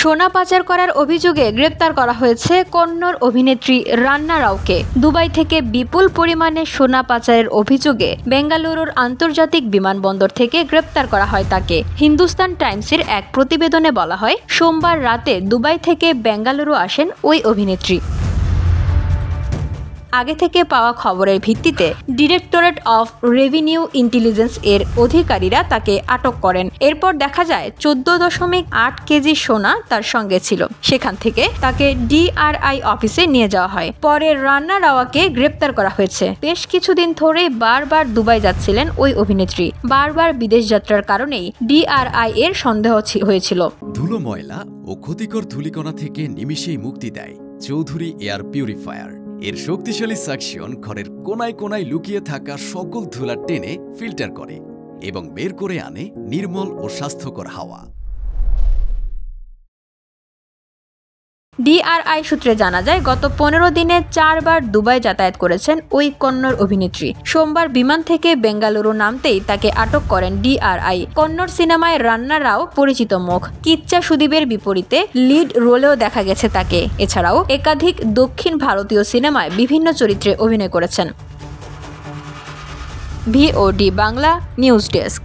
সোনা পাচার করার অভিযোগে গ্রেপ্তার করা হয়েছে কন্নড় অভিনেত্রী রান্না রাওকে। দুবাই থেকে বিপুল পরিমাণে সোনা পাচারের অভিযোগে বেঙ্গালুরুর আন্তর্জাতিক বিমানবন্দর থেকে গ্রেপ্তার করা হয় তাকে। হিন্দুস্তান টাইমসের এক প্রতিবেদনে বলা হয়, সোমবার রাতে দুবাই থেকে বেঙ্গালুরু আসেন ওই অভিনেত্রী। আগে থেকে পাওয়া খবরের ভিত্তিতে ডিরেক্টরেট অফ রেভিনিউ ইন্টেলিজেন্স এর অধিকারীরা তাকে আটক করেন। এরপর দেখা যায় 14.8 কেজি সোনা তার সঙ্গে ছিল। সেখান থেকে তাকে ডিআরআই অফিসে নিয়ে যাওয়া হয়। পরে রান্না রাওয়াকে গ্রেপ্তার করা হয়েছে। বেশ কিছুদিন ধরে বারবার দুবাই যাচ্ছিলেন ওই অভিনেত্রী। বারবার বিদেশ যাত্রার কারণেই ডিআরআই এর সন্দেহ হয়েছিল। ধুলো, ময়লা ও ক্ষতিকর ধূলিকণা থেকে নিমিষেই মুক্তি দেয় চৌধুরী এয়ার পিউরিফায়ার। এর শক্তিশালী সাকশন ঘরের কোনায় কোনায় লুকিয়ে থাকা সকল ধুলা টেনে ফিল্টার করে এবং বের করে আনে নির্মল ও স্বাস্থ্যকর হাওয়া। ডিআরআই সূত্রে জানা যায়, গত 15 দিনে 4 বার দুবাই যাতায়াত করেছেন ওই কন্নড় অভিনেত্রী। সোমবার বিমান থেকে বেঙ্গালুরু নামতেই তাকে আটক করেন ডিআরআই। কন্নড় সিনেমায় রান্না রাও পরিচিত মুখ। কিচ্চা সুদীপের বিপরীতে লিড রোলেও দেখা গেছে তাকে। এছাড়াও একাধিক দক্ষিণ ভারতীয় সিনেমায় বিভিন্ন চরিত্রে অভিনয় করেছেন। VOD Bangla news desk.